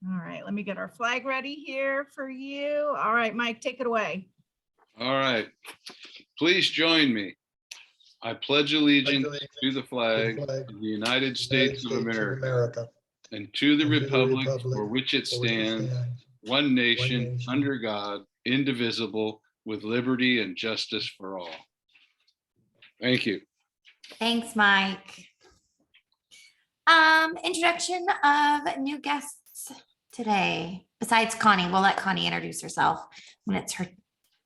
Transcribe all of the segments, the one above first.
All right, let me get our flag ready here for you. All right, Mike, take it away. All right. Please join me. I pledge allegiance to the flag of the United States of America and to the republic for which it stands, one nation, under God, indivisible, with liberty and justice for all. Thank you. Thanks, Mike. Introduction of new guests today. Besides Connie, we'll let Connie introduce herself when it's her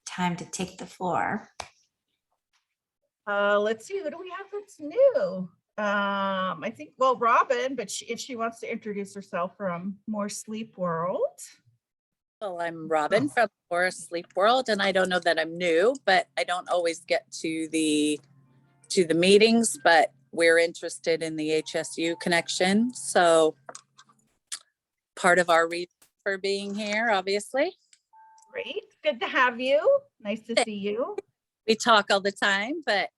time to take the floor. Let's see, who do we have that's new? I think, well, Robin, but if she wants to introduce herself from More Sleep World. Well, I'm Robin from More Sleep World, and I don't know that I'm new, but I don't always get to the meetings, but we're interested in the HSU connection. So part of our reason for being here, obviously. Great, good to have you. Nice to see you. We talk all the time, but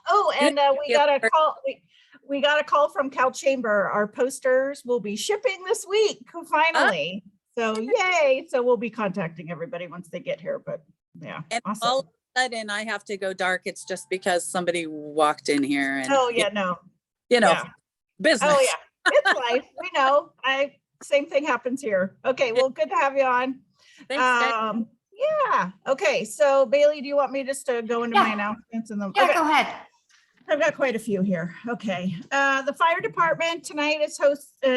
oh, and we got a call. We got a call from Cal Chamber. Our posters will be shipping this week, finally. So yay! So we'll be contacting everybody once they get here. But yeah, and awesome. All of a sudden I have to go dark. It's just because somebody walked in here. And oh yeah, no, yeah. Business. Oh yeah, it's life. We know. Same thing happens here. Okay, well, good to have you on. Thanks. Yeah. Okay. So Bailey, do you want me just to go into my announcements and then? Yeah, okay. go ahead. I've got quite a few here. Okay. The fire department tonight is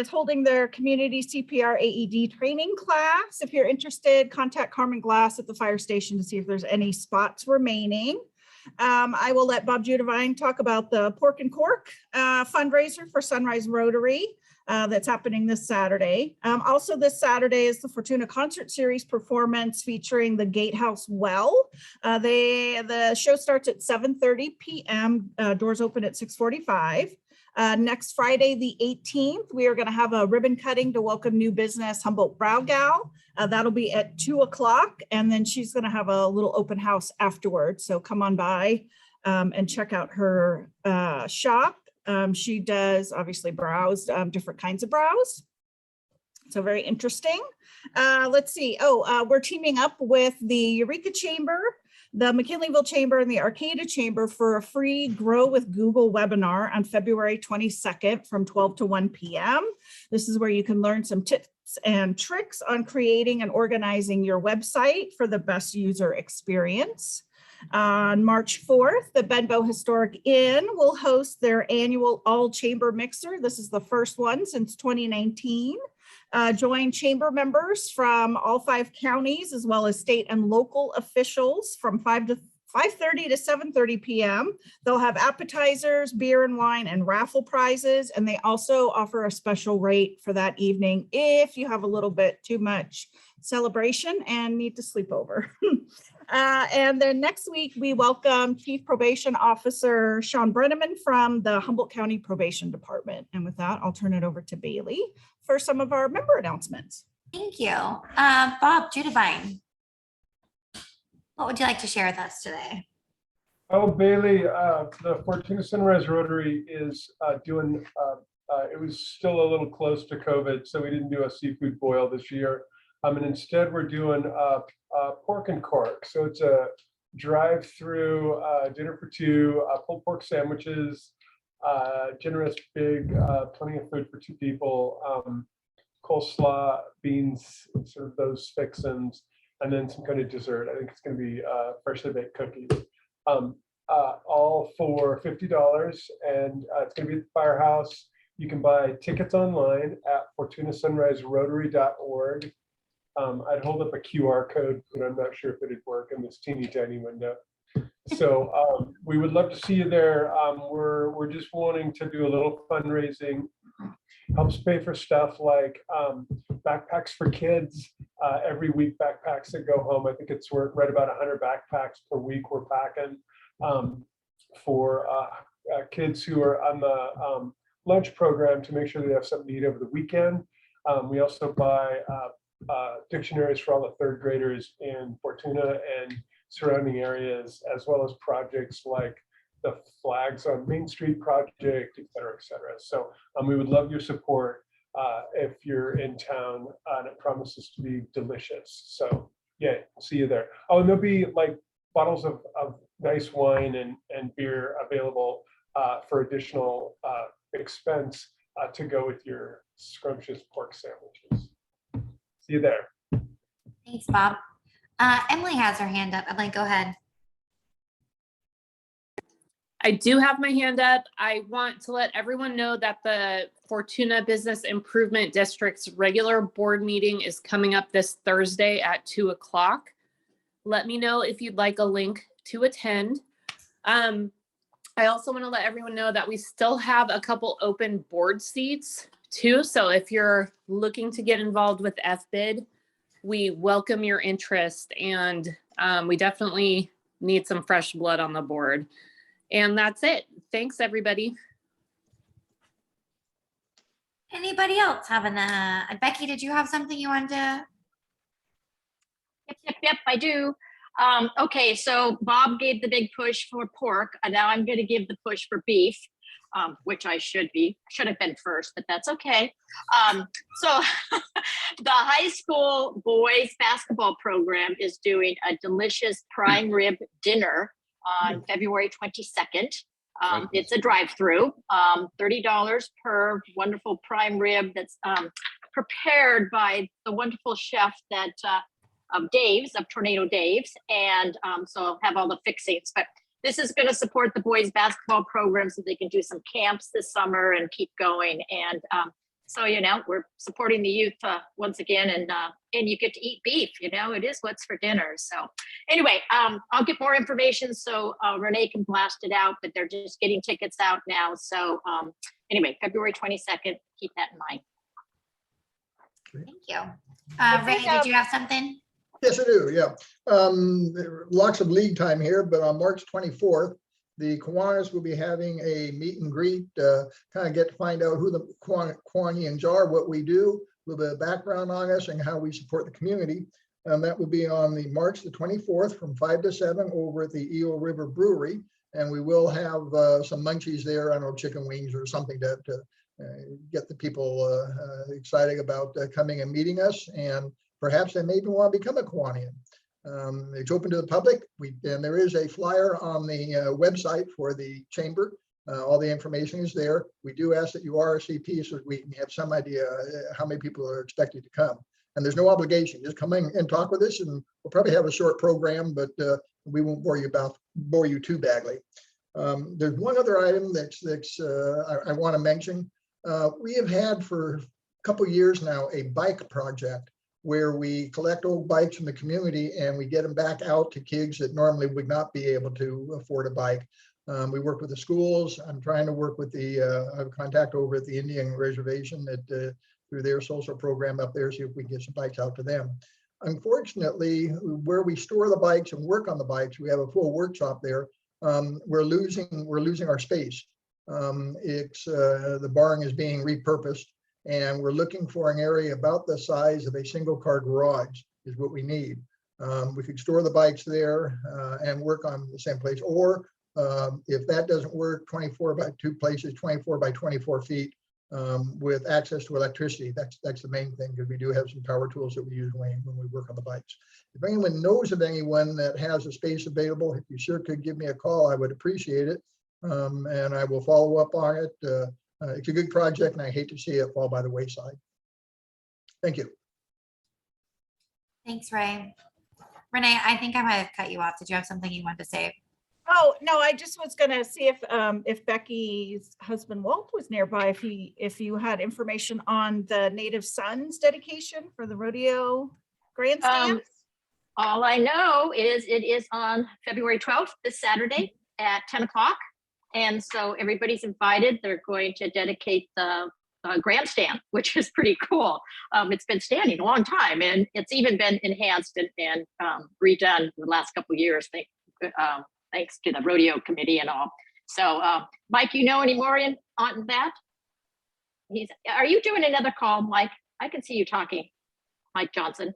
holding their community CPR AED training class. If you're interested, contact Carmen Glass at the fire station to see if there's any spots remaining. I will let Bob Judavine talk about the Pork and Cork fundraiser for Sunrise Rotary. That's happening this Saturday. Also this Saturday is the Fortuna Concert Series performance featuring the Gatehouse Well. The show starts at 7:30 p.m. Doors open at 6:45. Next Friday, the 18th, we are going to have a ribbon cutting to welcome new business Humboldt Brow Gal. That'll be at 2:00, and then she's going to have a little open house afterwards. So come on by and check out her shop. She does obviously brows, different kinds of brows. So very interesting. Let's see. We're teaming up with the Eureka Chamber, the McKinleyville Chamber, and the Arcata Chamber for a free Grow with Google webinar on February 22nd from 12 to 1 p.m. This is where you can learn some tips and tricks on creating and organizing your website for the best user experience. On March 4th, the Benbow Historic Inn will host their annual all chamber mixer. This is the first one since 2019. Join chamber members from all 5 counties, as well as state and local officials from 5:30 to 7:30 p.m. They'll have appetizers, beer and wine, and raffle prizes. And they also offer a special rate for that evening if you have a little bit too much celebration and need to sleep over. And then next week, we welcome Chief Probation Officer Sean Brenneman from the Humboldt County Probation Department. And with that, I'll turn it over to Bailey for some of our member announcements. Thank you. Bob Judavine, what would you like to share with us today? Oh, Bailey, the Fortuna Sunrise Rotary is doing, it was still a little close to COVID, so we didn't do a seafood boil this year. And instead we're doing pork and cork. So it's a drive-through dinner for 2, pulled pork sandwiches, generous, big, plenty of food for 2 people, coleslaw, beans, sort of those fixins, and then some kind of dessert. I think it's going to be freshly baked cookies. All for $50, and it's going to be at the firehouse. You can buy tickets online at fortunasunriserotary.org. I'd hold up a QR code, but I'm not sure if it'd work in this teeny tiny window. So we would love to see you there. We're just wanting to do a little fundraising, helps pay for stuff like backpacks for kids. Every week, backpacks that go home. I think it's right about 100 backpacks per week we're packing for kids who are on the lunch program to make sure they have something to eat over the weekend. We also buy dictionaries for all the 3rd graders in Fortuna and surrounding areas, as well as projects like the Flags on Main Street project, et cetera, et cetera. So we would love your support. if you're in town, and it promises to be delicious. So yeah, see you there. Oh, and there'll be like bottles of nice wine and beer available for additional expense to go with your scrumptious pork sandwiches. See you there. Thanks, Bob. Emily has her hand up. Emily, go ahead. I do have my hand up. I want to let everyone know that the Fortuna Business Improvement District's regular board meeting is coming up this Thursday at 2 o'clock. Let me know if you'd like a link to attend. I also want to let everyone know that we still have a couple open board seats too. So if you're looking to get involved with FBID, we welcome your interest, and we definitely need some fresh blood on the board. And that's it. Thanks, everybody. Anybody else having Becky, did you have something you wanted to? Yep, I do. Okay, so Bob gave the big push for pork, and now I'm going to give the push for beef, which I should have been first, but that's okay. So the high school boys basketball program is doing a delicious prime rib dinner on February 22nd. It's a drive-through, $30 per wonderful prime rib that's prepared by the wonderful chef that of Tornado Dave's, and so I'll have all the fixings. But this is going to support the boys basketball program so they can do some camps this summer and keep going. And so, you know, we're supporting the youth once again, and you get to eat beef. You know, it is what's for dinner. So anyway, I'll get more information so Renee can blast it out, but they're just getting tickets out now. So anyway, February 22nd, keep that in mind. Thank you. Renee, did you have something? Yes, I do. Yeah. Lots of lead time here, but on March 24th, the Kiwanis will be having a meet and greet, kind of get to find out who the Kiwanians are, what we do, a little bit of background on us and how we support the community. That will be on the March the 24th from 5 to 7 over at the Eel River Brewery. And we will have some munchies there, I don't know, chicken wings or something to get the people excited about coming and meeting us. And perhaps they maybe want to become a Kiwanian. It's open to the public. And there is a flyer on the website for the chamber. All the information is there. We do ask that you RSVP so we can have some idea how many people are expected to come. And there's no obligation. Just come in and talk with us, and we'll probably have a short program, but we won't bore you too badly. There's one other item I want to mention. We have had for a couple years now a bike project where we collect old bikes from the community and we get them back out to kids that normally would not be able to afford a bike. We work with the schools. I'm trying to work with I have contact over at the Indian Reservation through their social program up there, see if we can get some bikes out to them. Unfortunately, where we store the bikes and work on the bikes, we have a full workshop there. We're losing our space. The barn is being repurposed, and we're looking for an area about the size of a single car garage is what we need. We could store the bikes there and work on the same place, or if that doesn't work, 24 by 2 places, 24 by 24 feet with access to electricity. That's the main thing, because we do have some power tools that we use when we work on the bikes. If anyone knows of anyone that has a space available, if you sure could give me a call, I would appreciate it. And I will follow up on it. It's a good project, and I hate to see it fall by the wayside. Thank you. Thanks, Ray. Renee, I think I might have cut you off. Did you have something you wanted to say? Oh, no, I just was gonna see if Becky's husband Walt was nearby, if you had information on the Native Sons dedication for the rodeo grandstands. All I know is it is on February 12th, this Saturday at 10 o'clock. And so everybody's invited. They're going to dedicate the grandstand, which is pretty cool. It's been standing a long time, and it's even been enhanced and redone the last couple of years, thanks to the rodeo committee and all. So Mike, you know any more on that? Are you doing another call, Mike? I can see you talking, Mike Johnson.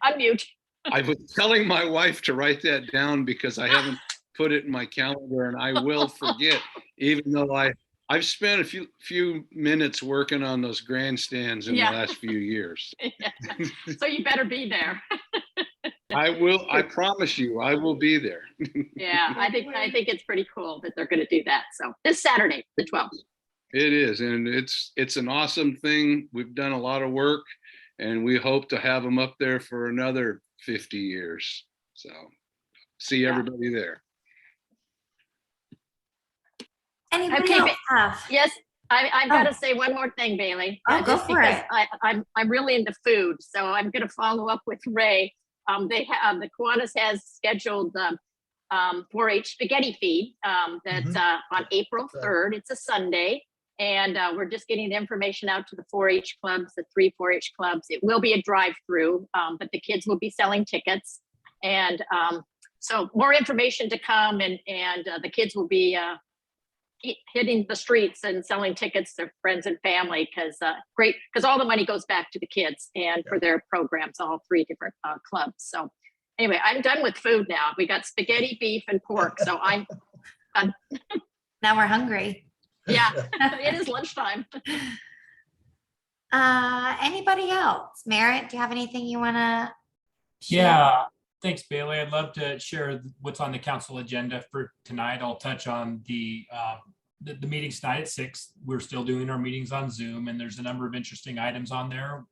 Unmute. I was telling my wife to write that down because I haven't put it in my calendar, and I will forget, even though I I've spent a few minutes working on those grandstands in the Yeah. last few years. So you better be there. I will. I promise you, I will be there. Yeah, I think it's pretty cool that they're going to do that. So this Saturday, the 12th. It is, and it's an awesome thing. We've done a lot of work, and we hope to have them up there for another 50 years. So, see everybody there. Anybody Okay, else have? Yes, I've got to say one more thing, Bailey. Oh, go just for because it. I'm really into food, so I'm going to follow up with Ray. They have the Kiwanis has scheduled 4-H spaghetti feed that's on April 3rd. It's a Sunday, and we're just getting the information out to the 4-H clubs, the 3 4-H clubs. It will be a drive-through, but the kids will be selling tickets, and so more information to come, and the kids will be hitting the streets and selling tickets to friends and family, because all the money goes back to the kids and for their programs, all 3 different clubs. So anyway, I'm done with food now. We got spaghetti, beef, and pork. So I'm Now we're hungry. yeah, it is lunchtime. Anybody else? Merritt, do you have anything you want to share? Yeah, thanks, Bailey. I'd love to share what's on the council agenda for tonight. I'll touch on the meetings tonight at 6. We're still doing our meetings on Zoom, and there's a number of interesting items on there.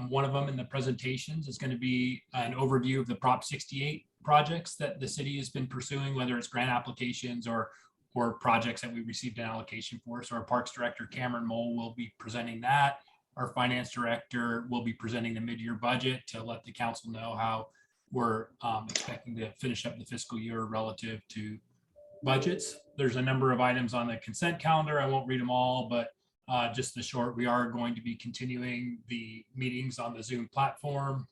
One of them in the presentations is going to be an overview of the Prop 68 projects that the city has been pursuing, whether it's grant applications or projects that we received an allocation for. So our Parks Director, Cameron Mole, will be presenting that. Our Finance Director will be presenting the mid-year budget to let the council know how we're expecting to finish up the fiscal year relative to budgets. There's a number of items on the consent calendar. I won't read them all, but just the short, we are going to be continuing the meetings on the Zoom platform.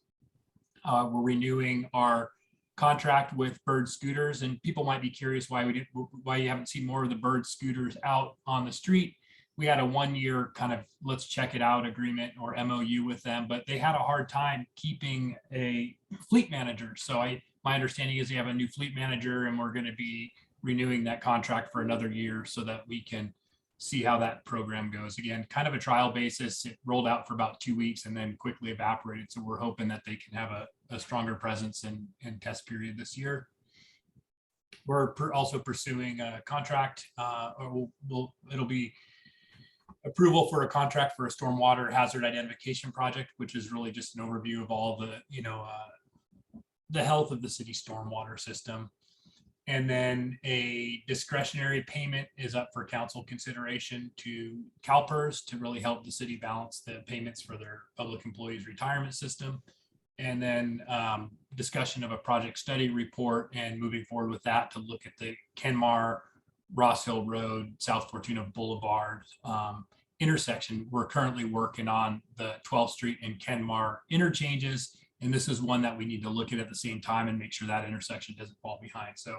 We're renewing our contract with Bird Scooters, and people might be curious why you haven't seen more of the Bird Scooters out on the street. We had a 1-year kind of let's check it out agreement or MOU with them, but they had a hard time keeping a fleet manager. So my understanding is they have a new fleet manager, and we're going to be renewing that contract for another year so that we can see how that program goes. Again, kind of a trial basis. It rolled out for about 2 weeks and then quickly evaporated. So we're hoping that they can have a stronger presence in test period this year. We're also pursuing a contract, it'll be approval for a contract for a stormwater hazard identification project, which is really just an overview of all the health of the city stormwater system. And then a discretionary payment is up for council consideration to CalPERS to really help the city balance the payments for their public employees retirement system. And then discussion of a project study report and moving forward with that to look at the Kenmar, Ross Hill Road, South Fortuna Boulevard intersection. We're currently working on the 12th Street and Kenmar interchanges. And this is one that we need to look at the same time and make sure that intersection doesn't fall behind. So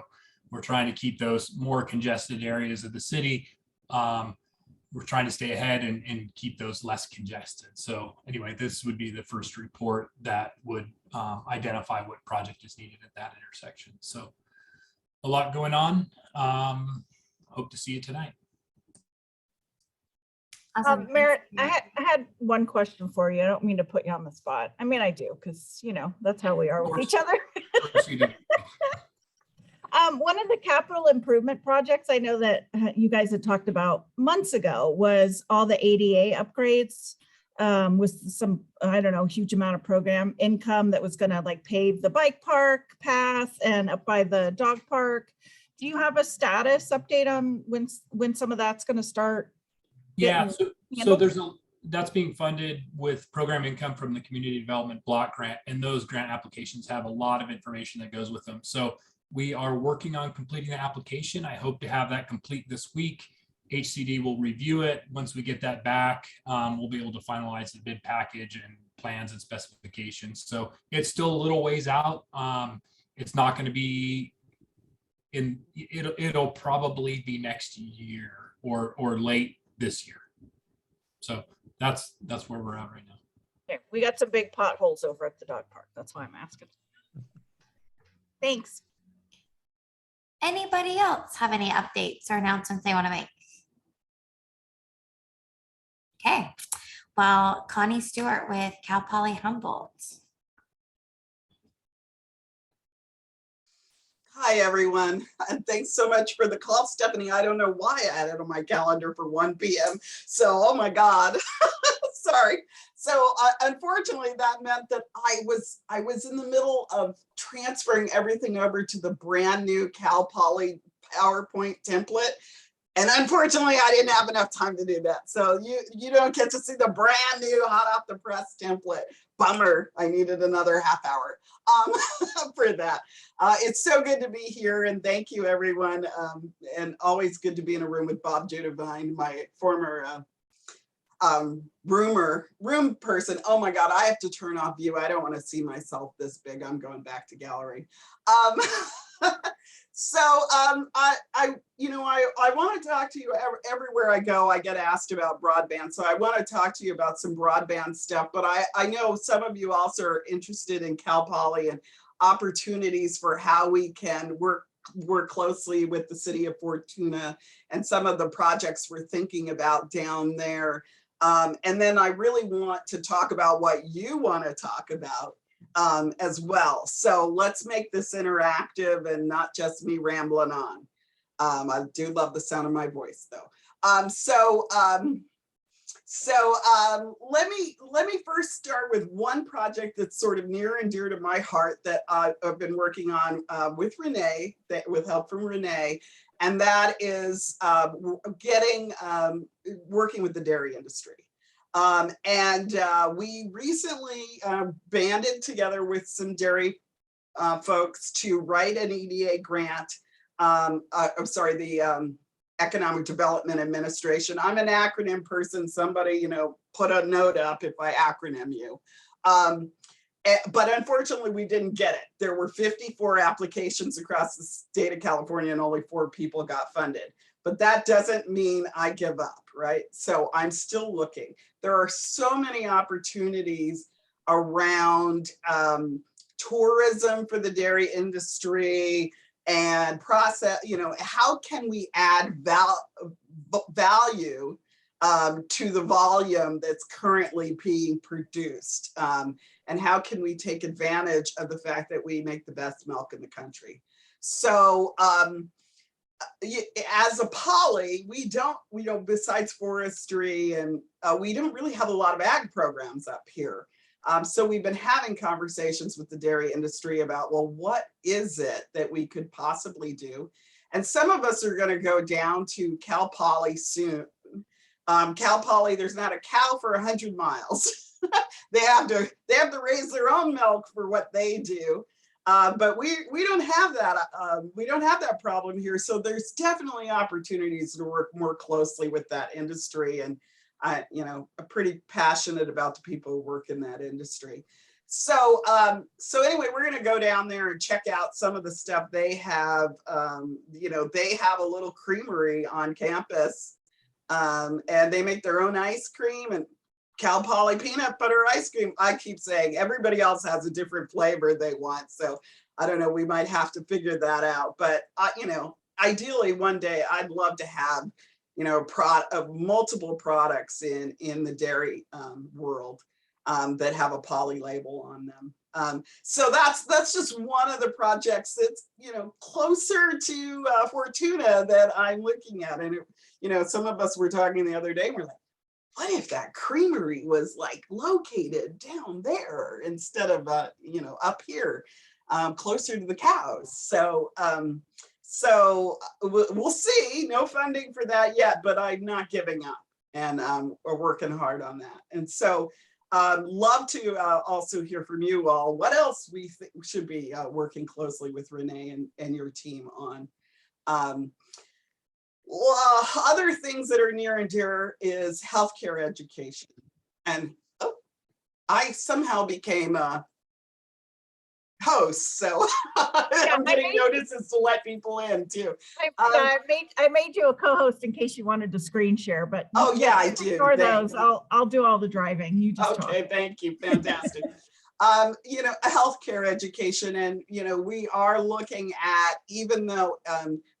we're trying to keep those more congested areas of the city. We're trying to stay ahead and keep those less congested. So anyway, this would be the first report that would identify what project is needed at that intersection. So a lot going on. Hope to see you tonight. Awesome. Merritt, I had one question for you. I don't mean to put you on the spot. I mean, I do, because, that's how we are with each other. One of the capital improvement projects I know that you guys had talked about months ago was all the ADA upgrades with some, I don't know, huge amount of program income that was going to like pave the bike park path and up by the dog park. Do you have a status update on when some of that's going to start? Yeah, so that's being funded with program income from the Community Development Block Grant, and those grant applications have a lot of information that goes with them. So we are working on completing the application. I hope to have that complete this week. HCD will review it. Once we get that back, we'll be able to finalize the bid package and plans and specifications. So it's still a little ways out. It's not going to be it'll probably be next year or late this year. So that's where we're at right now. Okay, we got some big potholes over at the dog park. That's why I'm asking. Thanks. Anybody else have any updates or announcements they want to make? Well, Connie Stewart with Cal Poly Humboldt. Hi, everyone. And thanks so much for the call, Stephanie. I don't know why I had it on my calendar for 1 p.m. So, oh my God, sorry. So unfortunately, that meant that I was in the middle of transferring everything over to the brand new Cal Poly PowerPoint template. And unfortunately, I didn't have enough time to do that. So you don't get to see the brand new hot off the press template. Bummer. I needed another half hour for that. It's so good to be here, and thank you, everyone. And always good to be in a room with Bob Judavine, my former room person. Oh my God, I have to turn off view. I don't want to see myself this big. I'm going back to gallery. So I want to talk to you everywhere I go. I get asked about broadband. So I want to talk to you about some broadband stuff, but I know some of you also are interested in Cal Poly and opportunities for how we can work closely with the city of Fortuna and some of the projects we're thinking about down there. And then I really want to talk about what you want to talk about as well. So let's make this interactive and not just me rambling on. I do love the sound of my voice though. Let me first start with one project that's sort of near and dear to my heart that I've been working on with Renee, with help from Renee, and that is working with the dairy industry. We recently banded together with some dairy folks to write an EDA grant. The Economic Development Administration. I'm an acronym person. Somebody, put a note up if I acronym you. But unfortunately, we didn't get it. There were 54 applications across the state of California and only 4 people got funded. But that doesn't mean I give up, right? So I'm still looking. There are so many opportunities around tourism for the dairy industry and process, how can we add value to the volume that's currently being produced? And how can we take advantage of the fact that we make the best milk in the country? So as a poly, we don't, besides forestry, and we don't really have a lot of ag programs up here. So we've been having conversations with the dairy industry about, well, what is it that we could possibly do? And some of us are going to go down to Cal Poly soon. Cal Poly, there's not a cow for 100 miles. They have to raise their own milk for what they do. But we don't have that. We don't have that problem here. So there's definitely opportunities to work more closely with that industry. And I'm pretty passionate about the people who work in that industry. So anyway, we're going to go down there and check out some of the stuff they have. They have a little creamery on campus, and they make their own ice cream and Cal Poly peanut butter ice cream. I keep saying everybody else has a different flavor they want. So I don't know, we might have to figure that out. But, ideally one day I'd love to have multiple products in the dairy world that have a poly label on them. So that's just one of the projects that's closer to Fortuna that I'm looking at. And some of us were talking the other day, we're like, what if that creamery was like located down there instead of up here, closer to the cows? So we'll see. No funding for that yet, but I'm not giving up, and we're working hard on that. And so love to also hear from you all what else we should be working closely with Renee and your team on. Other things that are near and dear is healthcare education. And I somehow became a host, so I'm getting notices to let people in too. I made you a co-host in case you wanted to screen share, but yeah, I do. Ignore those. I'll do all the driving. You just okay. Talk. Thank you. Fantastic. Healthcare education, and we are looking at, even though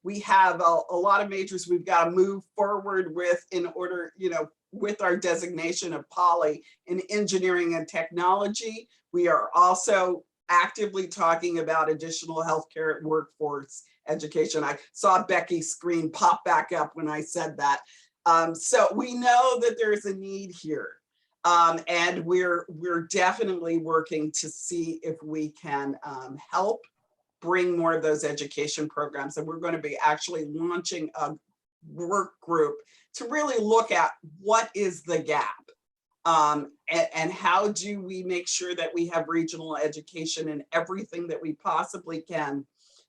we have a lot of majors we've got to move forward with in order, with our designation of Poly in engineering and technology, we are also actively talking about additional healthcare workforce education. I saw Becky's screen pop back up when I said that. So we know that there's a need here. And we're definitely working to see if we can help bring more of those education programs. And we're going to be actually launching a work group to really look at what is the gap, and how do we make sure that we have regional education in everything that we possibly can.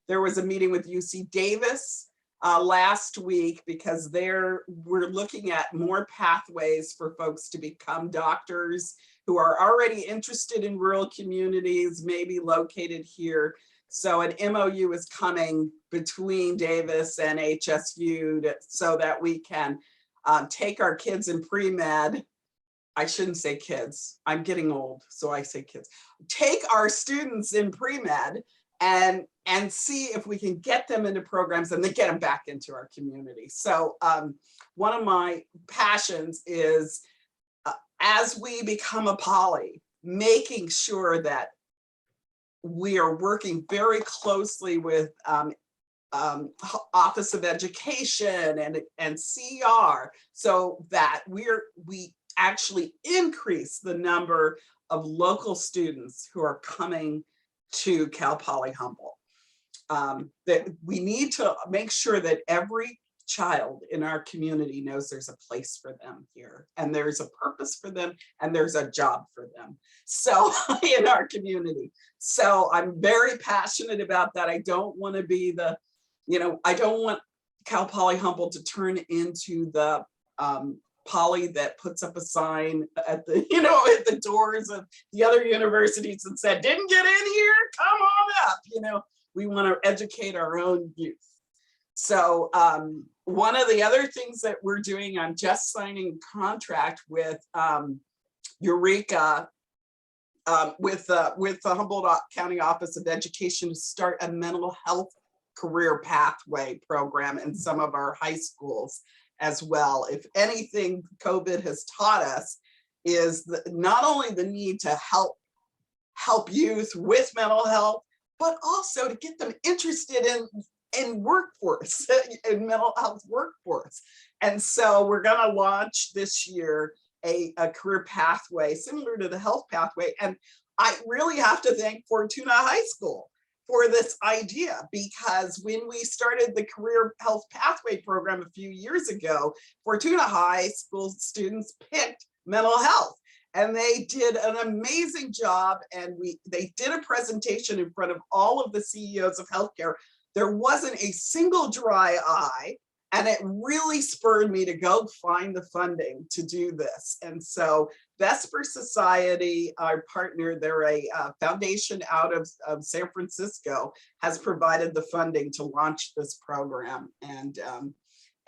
There was a meeting with UC Davis last week because we're looking at more pathways for folks to become doctors who are already interested in rural communities, maybe located here. So an MOU is coming between Davis and HSU so that we can take our kids in pre-med. I shouldn't say kids, I'm getting old, so I say kids. Take our students in pre-med and see if we can get them into programs and then get them back into our community. So one of my passions is as we become a Poly, making sure that we are working very closely with Office of Education and CR so that we actually increase the number of local students who are coming to Cal Poly Humboldt. That we need to make sure that every child in our community knows there's a place for them here and there's a purpose for them and there's a job for them. So in our community. So I'm very passionate about that. I don't want to be I don't want Cal Poly Humboldt to turn into the Poly that puts up a sign at the, at the doors of the other universities and said, didn't get in here, come on up. We want to educate our own youth. So one of the other things that we're doing, I'm just signing a contract with Eureka, with the Humboldt County Office of Education to start a mental health career pathway program in some of our high schools as well. If anything, COVID has taught us is not only the need to help youth with mental health, but also to get them interested in workforce, in mental health workforce. And so we're going to launch this year a career pathway similar to the health pathway. And I really have to thank Fortuna High School for this idea, because when we started the career health pathway program a few years ago, Fortuna High School students picked mental health. And they did an amazing job. And they did a presentation in front of all of the CEOs of healthcare. There wasn't a single dry eye. And it really spurred me to go find the funding to do this. And so Vesper Society, our partner, they're a foundation out of San Francisco, has provided the funding to launch this program. And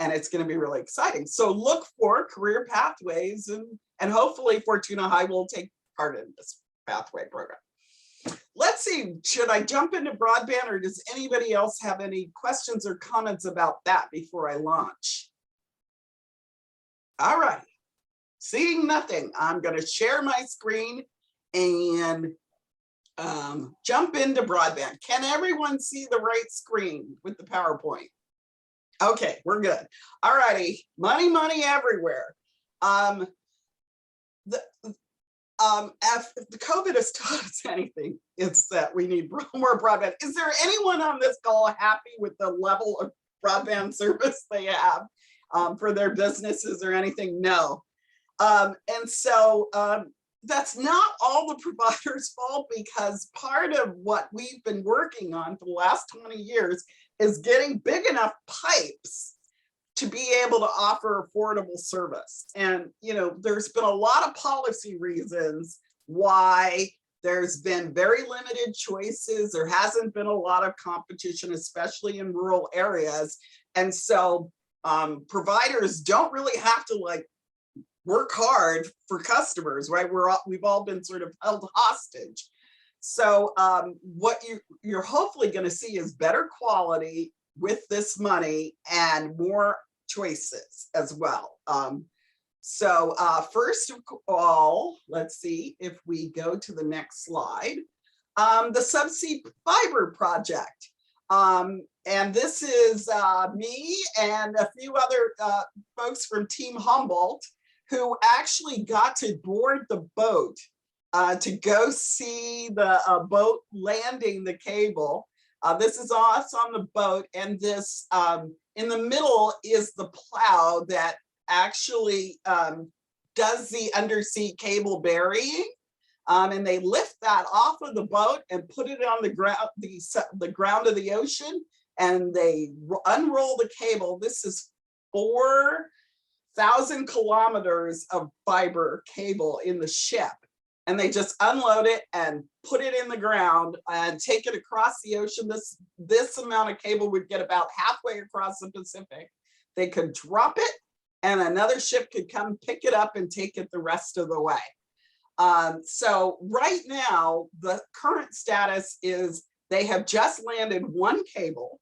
it's going to be really exciting. So look for career pathways, and hopefully Fortuna High will take part in this pathway program. Let's see, should I jump into broadband, or does anybody else have any questions or comments about that before I launch? All right, seeing nothing, I'm going to share my screen and jump into broadband. Can everyone see the right screen with the PowerPoint? Okay, we're good. All righty, money everywhere. If the COVID has taught us anything, it's that we need more broadband. Is there anyone on this call happy with the level of broadband service they have for their businesses or anything? No. And so that's not all the providers' fault, because part of what we've been working on for the last 20 years is getting big enough pipes to be able to offer affordable service. And, there's been a lot of policy reasons why there's been very limited choices. There hasn't been a lot of competition, especially in rural areas. And so providers don't really have to work hard for customers, right? We've all been sort of held hostage. So what you're hopefully going to see is better quality with this money and more choices as well. So first of all, let's see if we go to the next slide. The SUBSEA Fiber Project. And this is me and a few other folks from Team Humboldt who actually got to board the boat to go see the boat landing the cable. This is us on the boat, and this in the middle is the plow that actually does the undersea cable burying. And they lift that off of the boat and put it on the ground, the ground of the ocean, and they unroll the cable. This is 4,000 kilometers of fiber cable in the ship. And they just unload it and put it in the ground and take it across the ocean. This amount of cable would get about halfway across the Pacific. They could drop it and another ship could come pick it up and take it the rest of the way. So right now, the current status is they have just landed one cable,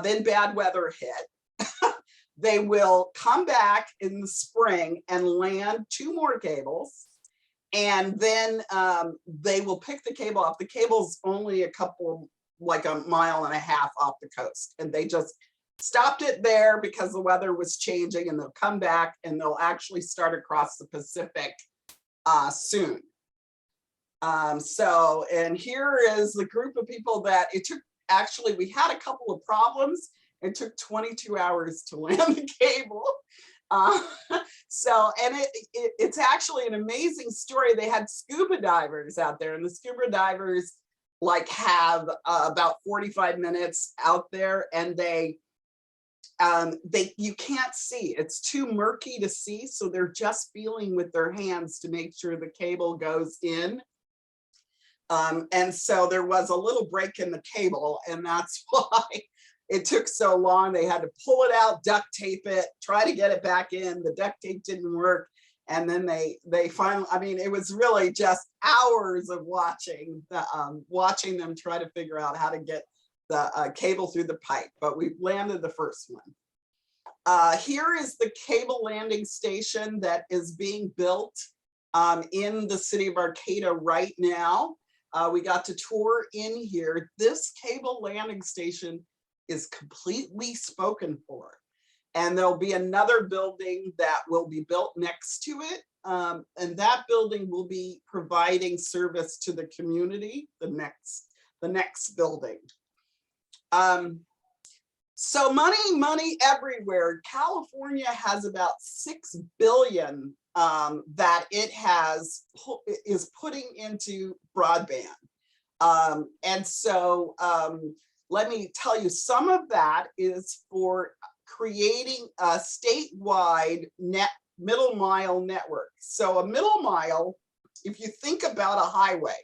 then bad weather hit. They will come back in the spring and land 2 more cables. And then they will pick the cable up. The cable's only like a mile and a half off the coast. And they just stopped it there because the weather was changing, and they'll come back and they'll actually start across the Pacific soon. And here is the group of people that it took. Actually, we had a couple of problems. It took 22 hours to land the cable. It's actually an amazing story. They had scuba divers out there, and the scuba divers like have about 45 minutes out there, and you can't see. It's too murky to see, so they're just feeling with their hands to make sure the cable goes in. And so there was a little break in the cable, and that's why it took so long. They had to pull it out, duct tape it, try to get it back in. The duct tape didn't work. And then they finally, I mean, it was really just hours of watching them try to figure out how to get the cable through the pipe, but we landed the first one. Here is the cable landing station that is being built in the city of Arcata right now. We got to tour in here. This cable landing station is completely spoken for. And there'll be another building that will be built next to it. And that building will be providing service to the community, the next building. So money everywhere. California has about 6 billion that it is putting into broadband. And so let me tell you, some of that is for creating a statewide middle mile network. So a middle mile, if you think about a highway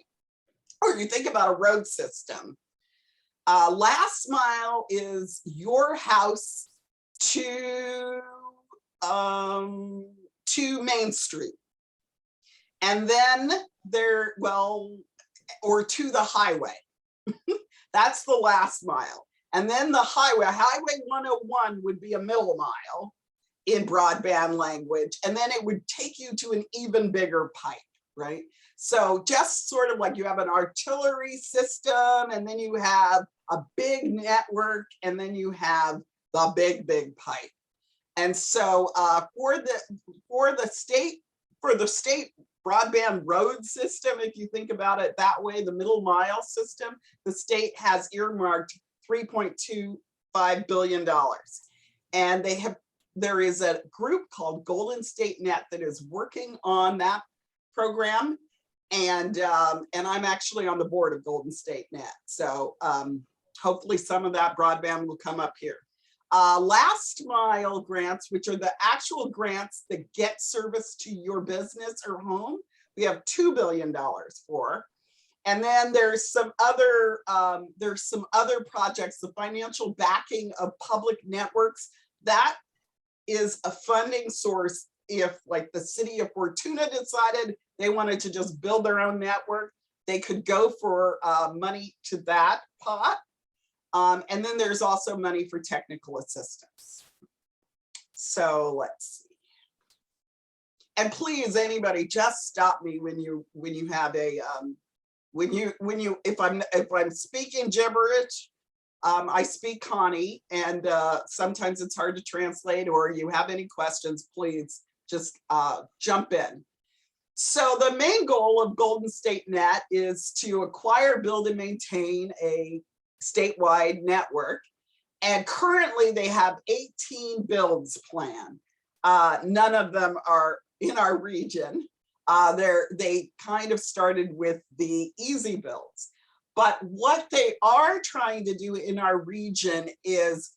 or you think about a road system, last mile is your house to Main Street. And then or to the highway. That's the last mile. And then the highway 101 would be a middle mile in broadband language. And then it would take you to an even bigger pipe, right? So just sort of like you have an artillery system, and then you have a big network, and then you have the big pipe. And so for the state broadband road system, if you think about it that way, the middle mile system, the state has earmarked $3.25 billion. And there is a group called Golden State Net that is working on that program. And I'm actually on the board of Golden State Net. So hopefully some of that broadband will come up here. Last mile grants, which are the actual grants that get service to your business or home, we have $2 billion for. And then there's some other projects, the financial backing of public networks. That is a funding source if, like, the city of Fortuna decided they wanted to just build their own network, they could go for money to that pot. And then there's also money for technical assistance. So let's see. and please, anybody, just stop me when you have a if I'm speaking gibberish. I speak Connie, and sometimes it's hard to translate, or you have any questions, please just jump in. So the main goal of Golden State Net is to acquire, build, and maintain a statewide network. And currently they have 18 builds planned. None of them are in our region. They kind of started with the easy builds. But what they are trying to do in our region is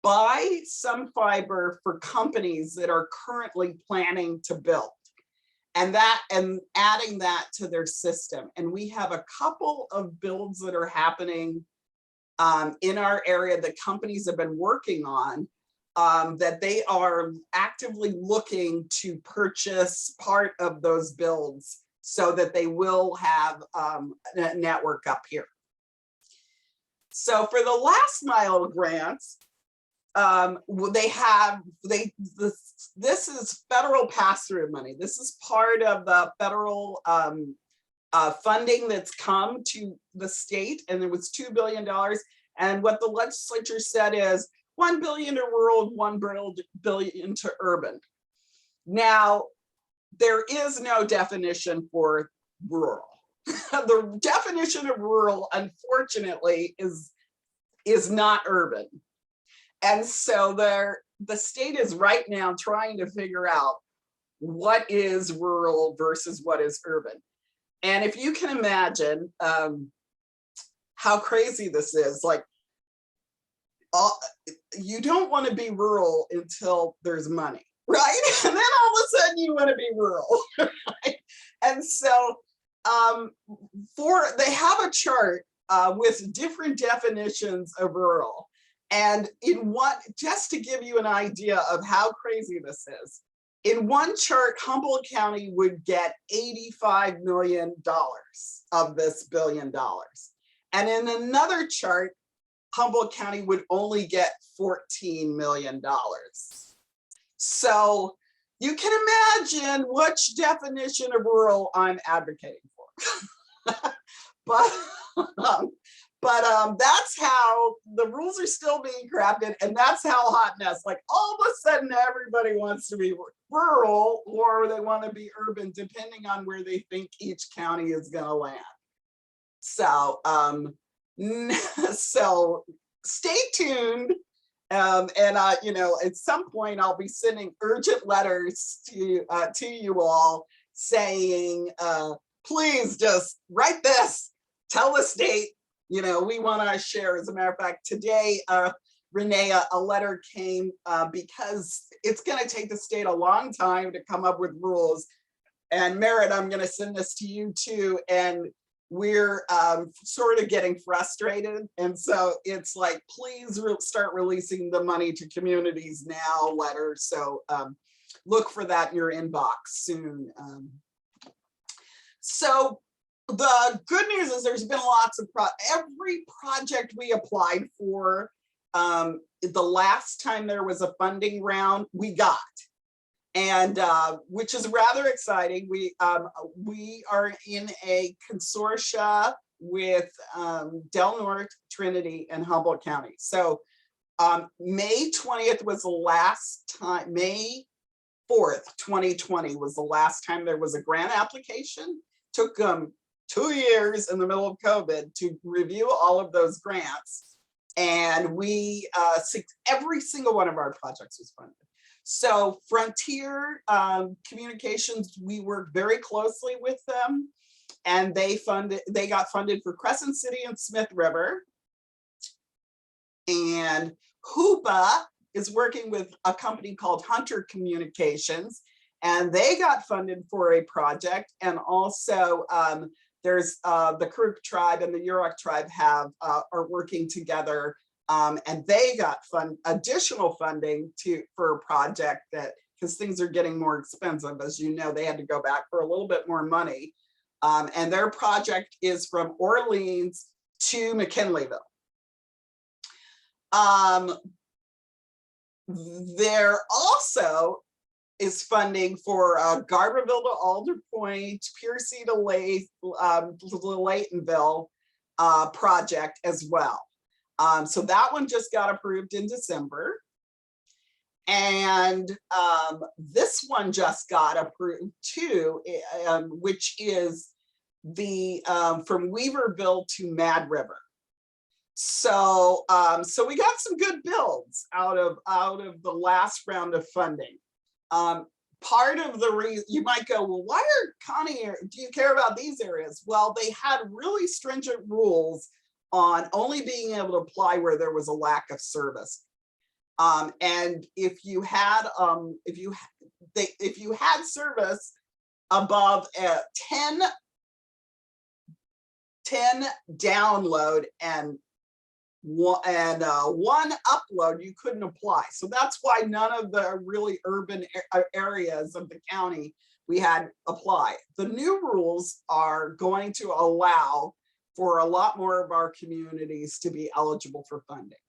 buy some fiber for companies that are currently planning to build, and adding that to their system. And we have a couple of builds that are happening in our area that companies have been working on, that they are actively looking to purchase part of those builds so that they will have a network up here. So for the last mile grants, this is federal pass-through money. This is part of the federal funding that's come to the state, and it was $2 billion. And what the legislature said is $1 billion to rural, $1 billion to urban. Now, there is no definition for rural. The definition of rural, unfortunately, is not urban. And so the state is right now trying to figure out what is rural versus what is urban. And if you can imagine how crazy this is, like, you don't want to be rural until there's money, right? And then all of a sudden you want to be rural, right? And so they have a chart with different definitions of rural. And just to give you an idea of how crazy this is, in one chart, Humboldt County would get $85 million of this $1 billion. And in another chart, Humboldt County would only get $14 million. So you can imagine which definition of rural I'm advocating for. But that's how the rules are still being crafted, and that's how hot mess. Like, all of a sudden, everybody wants to be rural, or they want to be urban, depending on where they think each county is going to land. So, so stay tuned, and at some point, I'll be sending urgent letters to you all saying, please just write this, tell the state. We want to share. As a matter of fact, today, Renee, a letter came because it's going to take the state a long time to come up with rules. And Merritt, I'm going to send this to you too. And we're sort of getting frustrated. And so it's like, please start releasing the money to communities now letter. So look for that in your inbox soon. So the good news is there's been lots of every project we applied for, the last time there was a funding round, we got. And which is rather exciting. We are in a consortia with Del Norte, Trinity, and Humboldt County. So May 20th was the last time, May 4th, 2020 was the last time there was a grant application. Took 2 years in the middle of COVID to review all of those grants. And every single one of our projects was funded. So Frontier Communications, we worked very closely with them, and they got funded for Crescent City and Smith River. And Hoopa is working with a company called Hunter Communications, and they got funded for a project. And also there's the Karuk tribe and the Yurok tribe are working together. And they got additional funding for a project because things are getting more expensive. As you know, they had to go back for a little bit more money. And their project is from Orleans to McKinleyville. There also is funding for Garberville to Alder Point, Piercy to Laytonville project as well. So that one just got approved in December. And this one just got approved too, which is the from Weaverville to Mad River. So so we got some good builds out of the last round of funding. Part of the reason you might go, well, why are Connie, do you care about these areas? Well, they had really stringent rules on only being able to apply where there was a lack of service. And if you had service above a 10 download and one upload, you couldn't apply. So that's why none of the really urban areas of the county we had apply. The new rules are going to allow for a lot more of our communities to be eligible for funding.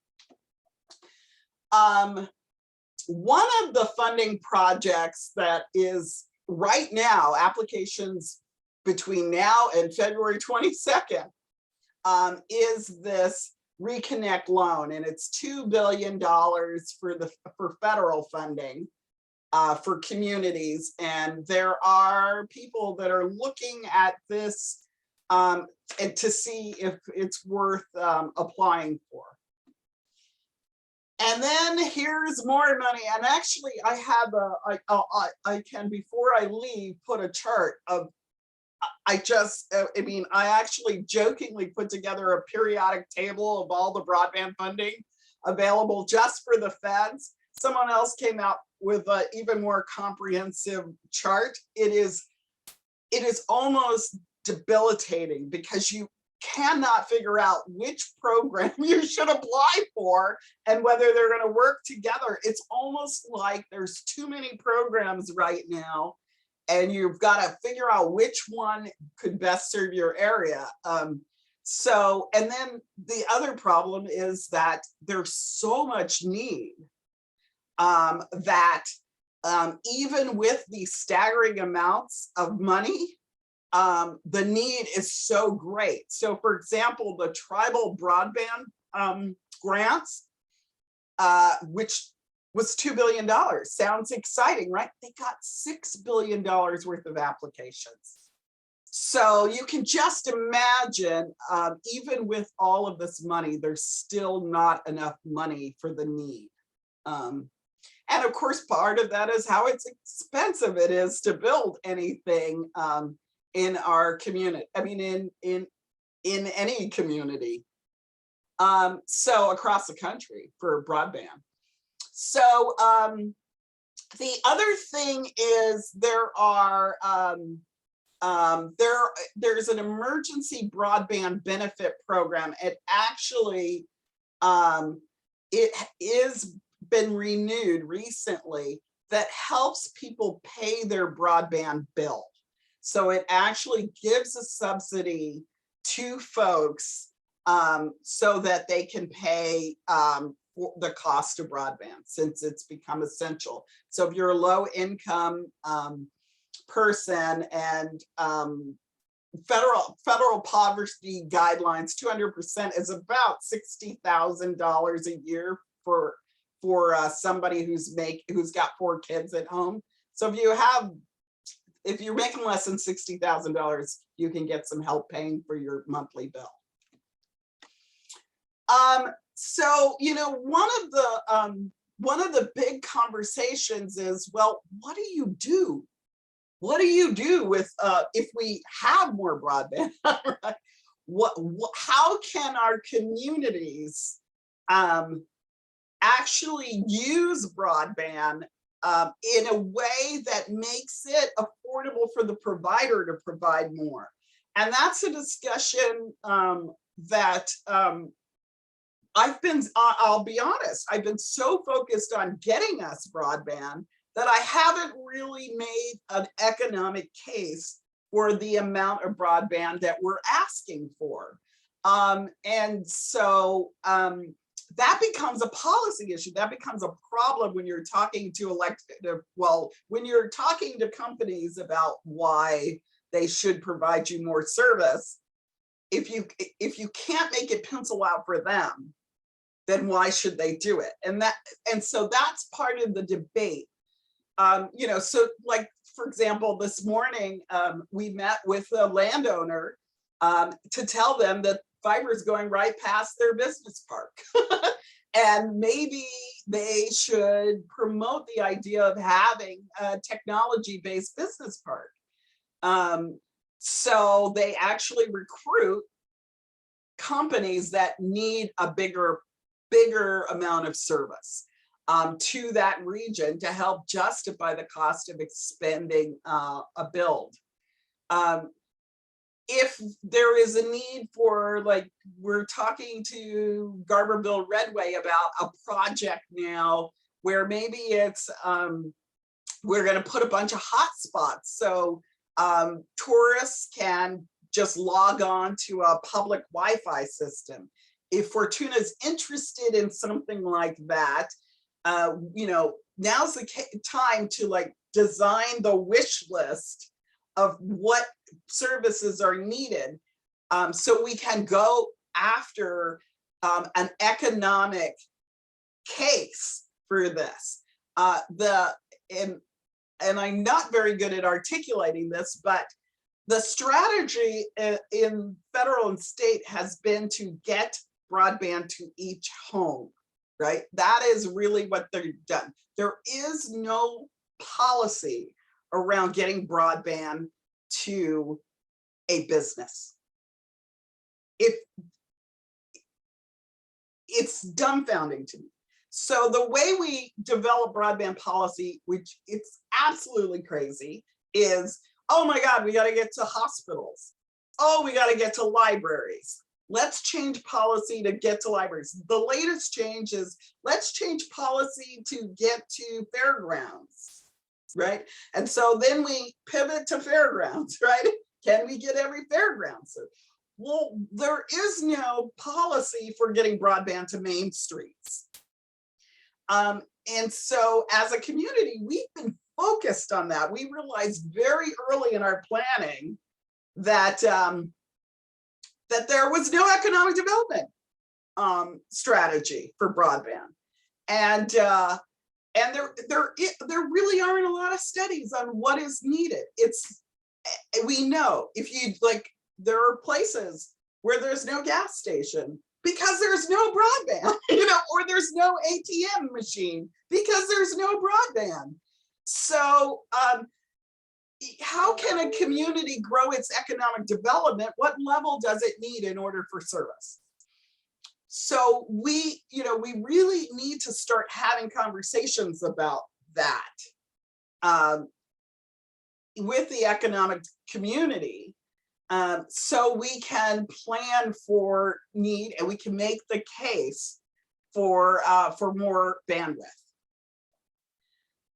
One of the funding projects that is right now, applications between now and February 22nd, is this Reconnect loan, and it's $2 billion for federal funding for communities. And there are people that are looking at this and to see if it's worth applying for. And then here's more money. And actually, I have I can, before I leave, put a chart of. I actually jokingly put together a periodic table of all the broadband funding available just for the feds. Someone else came out with an even more comprehensive chart. It is almost debilitating because you cannot figure out which program you should apply for and whether they're going to work together. It's almost like there's too many programs right now, and you've got to figure out which one could best serve your area. And then the other problem is that there's so much need that even with the staggering amounts of money, the need is so great. So for example, the tribal broadband grants, which was $2 billion. Sounds exciting, right? They got $6 billion worth of applications. So you can just imagine, even with all of this money, there's still not enough money for the need. And of course, part of that is how expensive it is to build anything in our community. I mean, in any community. So across the country for broadband. So the other thing is there's an emergency broadband benefit program. It actually it is been renewed recently that helps people pay their broadband bill. So it actually gives a subsidy to folks so that they can pay the cost of broadband, since it's become essential. So if you're a low income person, and federal poverty guidelines, 200% is about $60,000 a year for somebody who's got 4 kids at home. So if you're making less than $60,000, you can get some help paying for your monthly bill. So, one of the big conversations is, well, what do you do? What do you do with if we have more broadband? Right? How can our communities actually use broadband in a way that makes it affordable for the provider to provide more? And that's a discussion that I'll be honest, I've been so focused on getting us broadband that I haven't really made an economic case for the amount of broadband that we're asking for. And so that becomes a policy issue. That becomes a problem when you're talking to when you're talking to companies about why they should provide you more service. If you can't make it pencil out for them, then why should they do it? And so that's part of the debate. So like, for example, this morning, we met with a landowner to tell them that fiber is going right past their business park. And maybe they should promote the idea of having a technology-based business park. So they actually recruit companies that need a bigger amount of service to that region to help justify the cost of expanding a build. If there is a need for, like, we're talking to Garberville Redway about a project now where maybe it's, we're gonna put a bunch of hotspots so tourists can just log on to a public Wi-Fi system. If Fortuna's interested in something like that, now's the time to like design the wish list of what services are needed, so we can go after an economic case for this. And I'm not very good at articulating this, but the strategy in federal and state has been to get broadband to each home, right? That is really what they've done. There is no policy around getting broadband to a business. It's dumbfounding to me. So the way we develop broadband policy, which it's absolutely crazy, is, oh my God, we got to get to hospitals. Oh, we got to get to libraries. Let's change policy to get to libraries. The latest change is, let's change policy to get to fairgrounds, right? And so then we pivot to fairgrounds, right? Can we get every fairground? So, well, there is no policy for getting broadband to main streets. And so as a community, we've been focused on that. We realized very early in our planning that that there was no economic development strategy for broadband, and there really aren't a lot of studies on what is needed. We know if you like, there are places where there's no gas station because there's no broadband, or there's no ATM machine because there's no broadband. So how can a community grow its economic development? What level does it need in order for service? So we really need to start having conversations about that with the economic community, so we can plan for need and we can make the case for more bandwidth.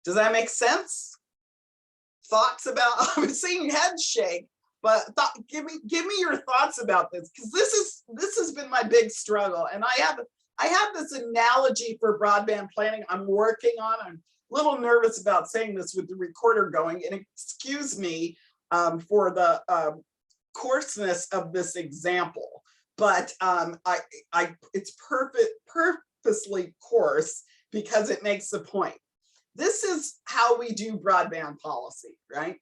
Does that make sense? Thoughts about, I'm seeing heads shake, but give me your thoughts about this, because this has been my big struggle. And I have this analogy for broadband planning I'm working on. I'm a little nervous about saying this with the recorder going, and excuse me for the coarseness of this example, but it's purposely coarse because it makes the point. This is how we do broadband policy, right?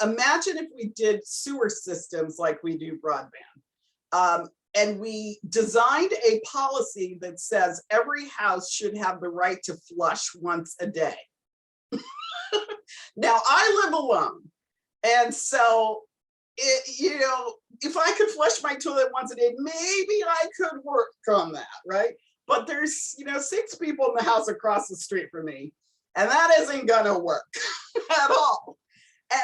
Imagine if we did sewer systems like we do broadband, and we designed a policy that says every house should have the right to flush once a day. Now, I live alone, and so if I could flush my toilet once a day, maybe I could work on that, right? But there's 6 people in the house across the street from me, and that isn't gonna work at all.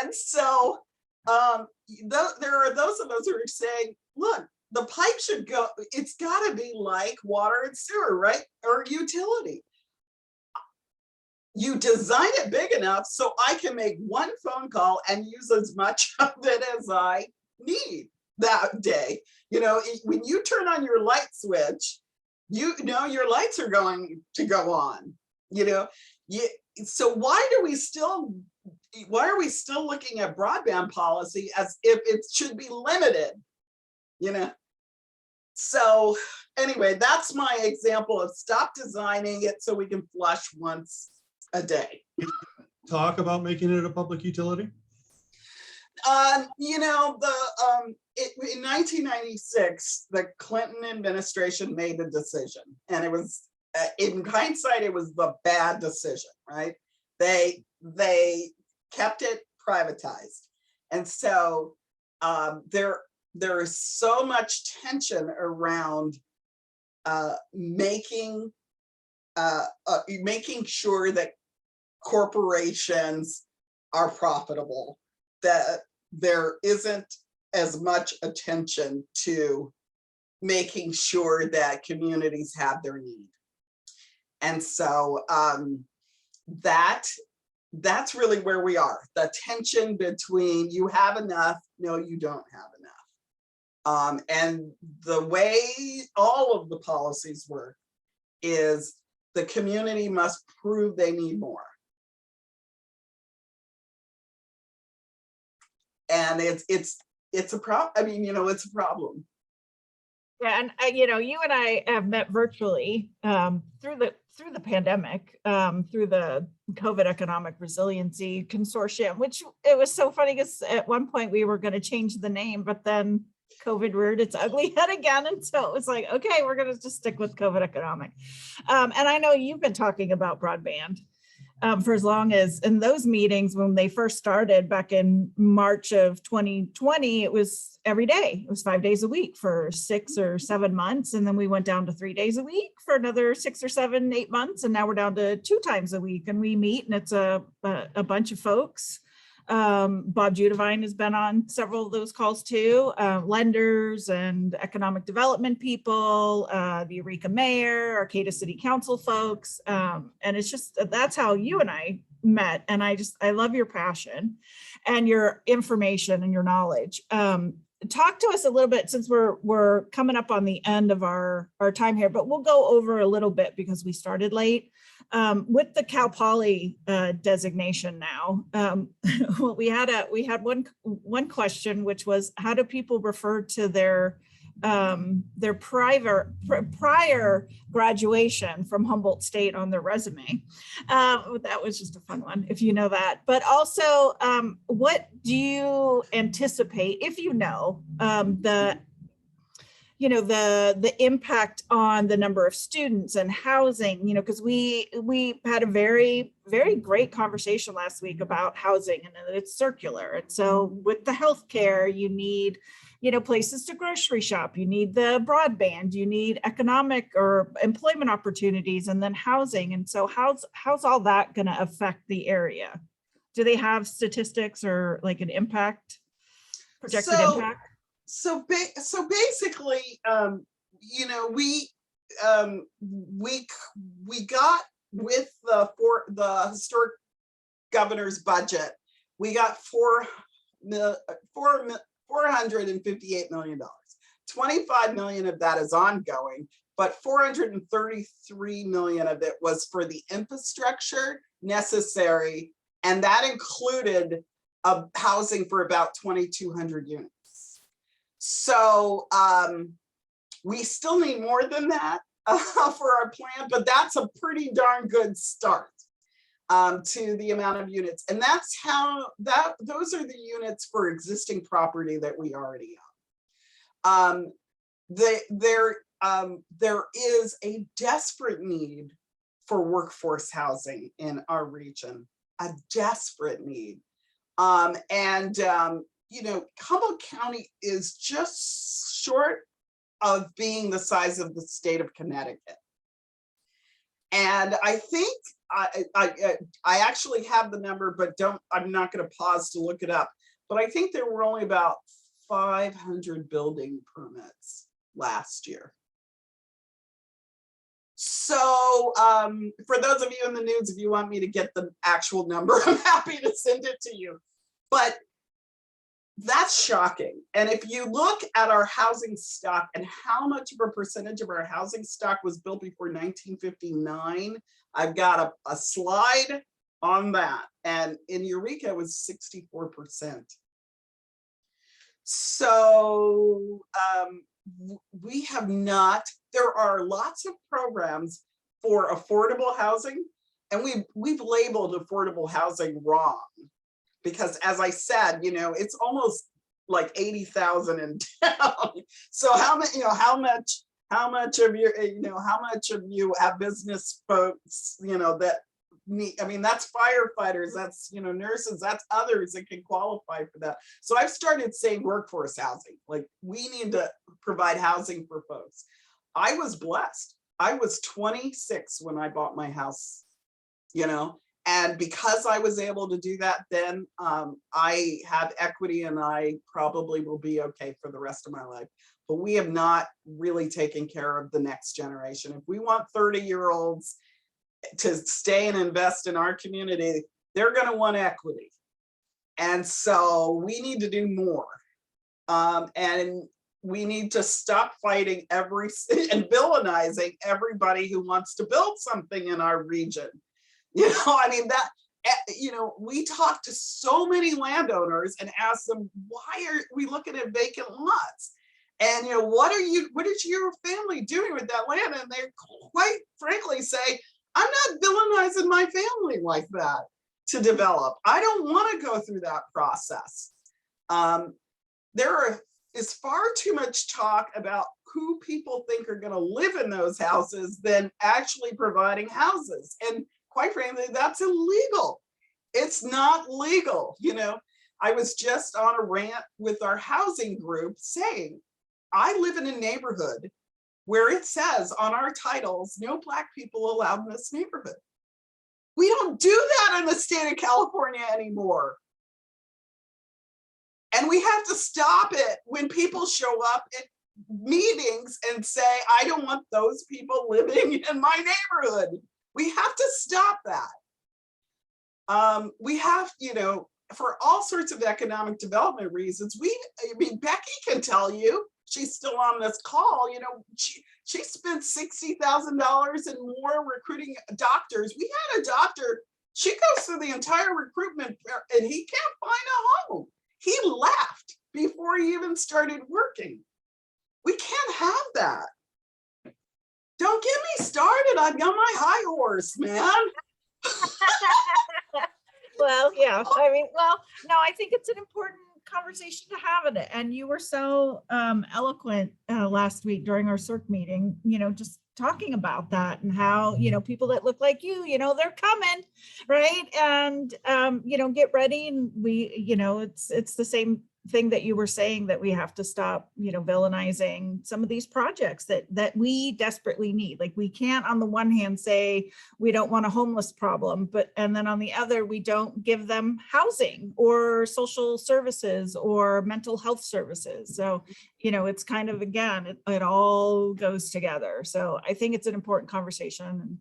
And so there are those of us who are saying, look, the pipe should go, it's gotta be like water and sewer, right? Or utility. You design it big enough so I can make one phone call and use as much of it as I need that day. When you turn on your light switch, you know, your lights are going to go on, you know, so why are we still looking at broadband policy as if it should be limited, you know? So anyway, that's my example of stop designing it so we can flush once a day. Talk about making it a public utility? You know, in 1996, the Clinton administration made a decision, and it was, in hindsight, it was the bad decision, right? They kept it privatized, and so there is so much tension around making sure that corporations are profitable, that there isn't as much attention to making sure that communities have their need. And so that's really where we are. The tension between you have enough, no, you don't have enough. And the way all of the policies work is the community must prove they need more. And it's a problem. I mean, you know, it's a problem. Yeah, and you know, you and I have met virtually through the pandemic, through the COVID Economic Resiliency Consortium, which it was so funny because at one point we were going to change the name, but then COVID reared its ugly head again, and so it was like, okay, we're going to just stick with COVID Economic. And I know you've been talking about broadband for as long as, in those meetings when they first started back in March of 2020, it was every day. It was 5 days a week for 6 or 7 months. And then we went down to 3 days a week for another 6 or 7, 8 months. And now we're down to 2 times a week, and we meet, and it's a bunch of folks. Bob Judevine has been on several of those calls too, lenders and economic development people, the Eureka Mayor, Arcata City Council folks. And it's just, that's how you and I met. And I love your passion and your information and your knowledge. Talk to us a little bit, since we're coming up on the end of our time here, but we'll go over a little bit because we started late. With the Cal Poly designation now, well, we had one question, which was, how do people refer to their prior graduation from Humboldt State on their resume? That was just a fun one, if you know that. But also, what do you anticipate, if you know, the impact on the number of students and housing, you know, because we had a very, very great conversation last week about housing, and it's circular. And so with the healthcare, you need, you know, places to grocery shop, you need the broadband, you need economic or employment opportunities, and then housing. And so how's all that going to affect the area? Do they have statistics or like an impact, projected impact? So basically, you know, we got with the historic governor's budget, we got $458 million. 25 million of that is ongoing, but 433 million of it was for the infrastructure necessary, and that included housing for about 2,200 units. So we still need more than that for our plan, but that's a pretty darn good start to the amount of units. And that's those are the units for existing property that we already own. There is a desperate need for workforce housing in our region, a desperate need. You know, Humboldt County is just short of being the size of the state of Connecticut. And I think I actually have the number, but I'm not going to pause to look it up. But I think there were only about 500 building permits last year. So for those of you in the news, if you want me to get the actual number, I'm happy to send it to you. But that's shocking. And if you look at our housing stock and how much of a percentage of our housing stock was built before 1959, I've got a slide on that. And in Eureka, it was 64%. So we have not, there are lots of programs for affordable housing, and we've labeled affordable housing wrong. Because as I said, you know, it's almost like 80,000 in town. So how much of you have business folks, you know, that need, I mean, that's firefighters, that's, you know, nurses, that's others that can qualify for that. So I've started saying workforce housing, like we need to provide housing for folks. I was blessed. I was 26 when I bought my house, you know, and because I was able to do that, then I have equity and I probably will be okay for the rest of my life. But we have not really taken care of the next generation. If we want 30-year-olds to stay and invest in our community, they're going to want equity. And so we need to do more. And we need to stop fighting and villainizing everybody who wants to build something in our region. You know, I mean, that, you know, we talk to so many landowners and ask them, why are we looking at vacant lots? And, you know, what is your family doing with that land? And they quite frankly say, I'm not villainizing my family like that to develop. I don't want to go through that process. There is far too much talk about who people think are going to live in those houses than actually providing houses. And quite frankly, that's illegal. It's not legal. You know, I was just on a rant with our housing group saying, I live in a neighborhood where it says on our titles, no Black people allowed in this neighborhood. We don't do that in the state of California anymore. And we have to stop it when people show up at meetings and say, I don't want those people living in my neighborhood. We have to stop that. We have, you know, for all sorts of economic development reasons, I mean, Becky can tell you, she's still on this call, you know, she spent $60,000 and more recruiting doctors. We had a doctor, she goes through the entire recruitment and he can't find a home. He left before he even started working. We can't have that. Don't get me started. I've got my high horse, man. Well, yeah, I mean, well, no, I think it's an important conversation to have it. And you were so eloquent last week during our CERC meeting, you know, just talking about that and how, you know, people that look like you know, they're coming, right? And, you know, get ready. And we, you know, it's the same thing that you were saying, that we have to stop, you know, villainizing some of these projects that we desperately need. Like, we can't on the one hand say we don't want a homeless problem, and then on the other, we don't give them housing or social services or mental health services. So, you know, it's kind of, again, it all goes together. So I think it's an important conversation.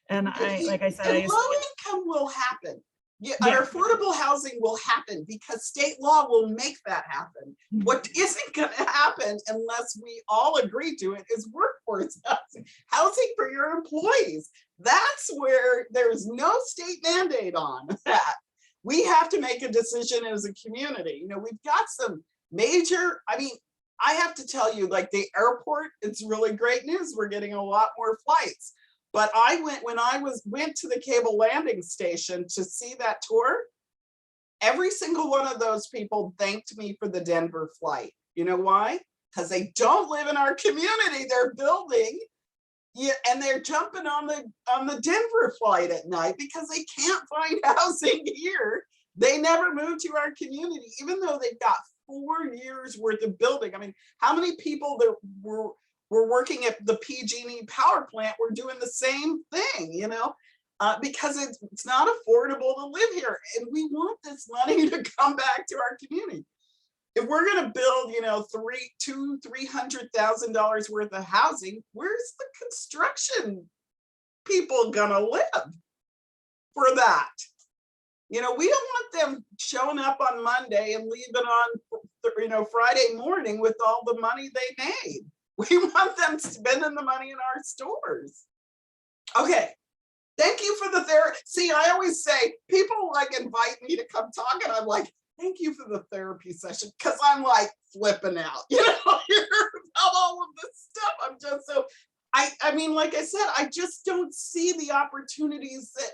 And I, like I said, and low income will happen. Yeah, our affordable housing will happen because state law will make that happen. What isn't going to happen unless we all agree to it is workforce housing, housing for your employees. That's where there's no state mandate on that. We have to make a decision as a community. You know, we've got some major, I mean, I have to tell you, like the airport, it's really great news. We're getting a lot more flights. But when I went to the cable landing station to see that tour, every single one of those people thanked me for the Denver flight. You know why? Because they don't live in our community. They're building, and they're jumping on the Denver flight at night because they can't find housing here. They never moved to our community, even though they've got 4 years worth of building. I mean, how many people that were working at the PG&E power plant, we're doing the same thing, you know, because it's not affordable to live here. And we want this money to come back to our community. If we're going to build, you know, $300,000 worth of housing, where's the construction people going to live for that? You know, we don't want them showing up on Monday and leaving on, you know, Friday morning with all the money they made. We want them spending the money in our stores. Okay. Thank you for the therapy. See, I always say people like invite me to come talk and I'm like, thank you for the therapy session. Cause I'm like flipping out, you know, about all of this stuff. I'm just so, I mean, like I said, I just don't see the opportunities that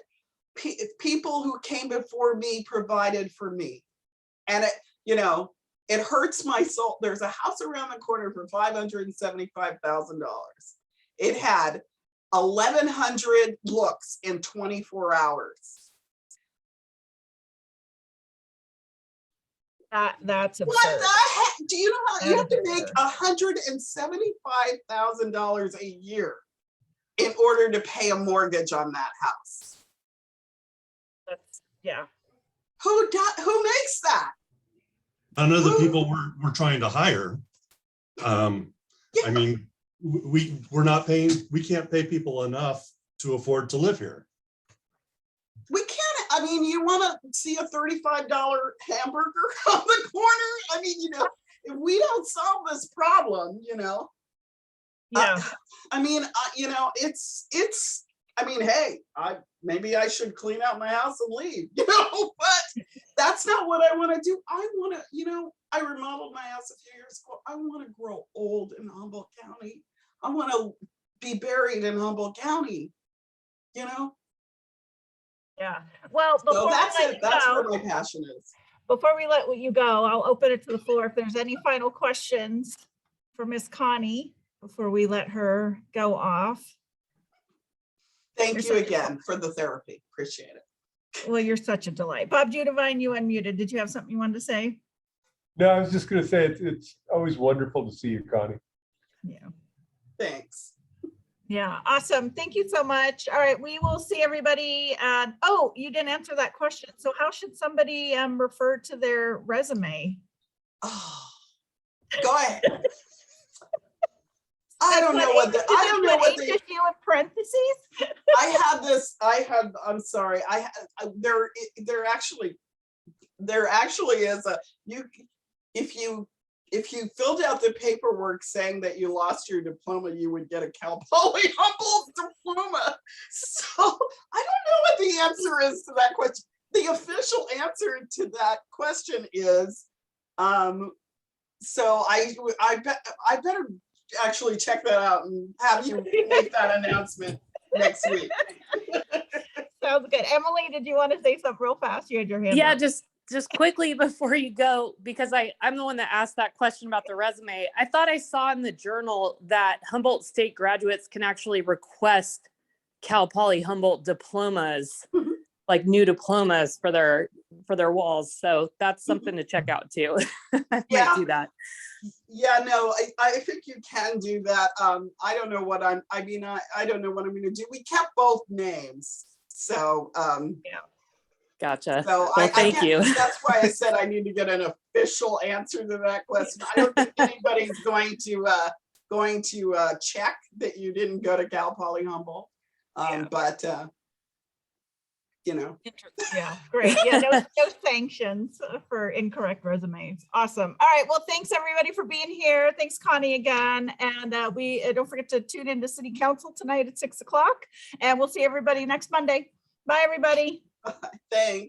people who came before me provided for me. And it, you know, it hurts my soul. There's a house around the corner for $575,000. It had 1,100 looks in 24 hours. That's absurd. What the heck? Do you know how you have to make absurd. $175,000 a year in order to pay a mortgage on that house? That's, yeah. Who makes that? None of the people we're trying to hire. I mean, we're not paying, we can't pay people enough to afford to live here. We can't, I mean, you want to see a $35 hamburger on the corner? I mean, you know, if we don't solve this problem, you know. Yeah. I mean, you know, it's, I mean, hey, maybe I should clean out my house and leave, you know, but that's not what I want to do. I want to, you know, I remodeled my house a few years ago. I want to grow old in Humboldt County. I want to be buried in Humboldt County, you know? Yeah. Well, So that's it. That's where my passion is. Before we let you go, I'll open it to the floor. If there's any final questions for Miss Connie before we let her go off. Thank you again for the therapy. Appreciate it. Well, you're such a delight. Bob Judavine, you unmuted. Did you have something you wanted to say? No, I was just going to say it's always wonderful to see you, Connie. Yeah. Thanks. Yeah, awesome. Thank you so much. All right, we will see everybody. Oh, you didn't answer that question. So how should somebody refer to their resume? Oh, go ahead. I don't know what the HSU in parentheses. I'm sorry. There actually is a, if you filled out the paperwork saying that you lost your diploma, you would get a Cal Poly Humboldt diploma. So I don't know what the answer is to that question. The official answer to that question is, so I better actually check that out and have you make that announcement next week. Sounds good. Emily, did you want to say something real fast? You had your hand Yeah, up. just quickly before you go, because I'm the one that asked that question about the resume. I thought I saw in the journal that Humboldt State graduates can actually request Cal Poly Humboldt diplomas, like new diplomas for their walls. So that's something to check out too. I might do that. Yeah, no, I think you can do that. I don't know what I don't know what I'm going to do. We kept both names. So, yeah. Gotcha. So well, thank you. That's why I said I need to get an official answer to that question. I don't think anybody's going to check that you didn't go to Cal Poly Humboldt. But you know. Yeah, great. Yeah, no sanctions for incorrect resumes. Awesome. All right. Well, thanks everybody for being here. Thanks, Connie, again. And we don't forget to tune into City Council tonight at 6 o'clock. And we'll see everybody next Monday. Bye, everybody. Thanks.